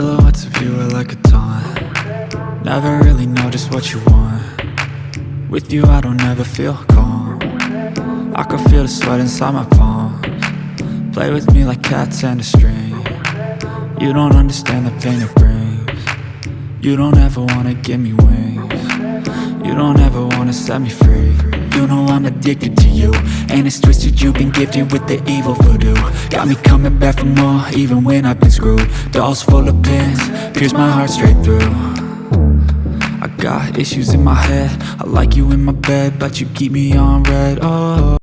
Silhouettes of you are like a taunt. Never really know just what you want. With you I don't ever feel calm. I can feel the sweat inside my palms. Play with me like cats and a string. You don't understand the pain it brings. You don't ever wanna give me wings. You don't ever wanna set me free. You know I'm addicted to you, and it's twisted, you've been gifted with the evil voodoo. Got me coming back for more, even when I've been screwed. Dolls full of pins, pierce my heart straight through. I got issues in my head, I like you in my bed, but you keep me on red, oh.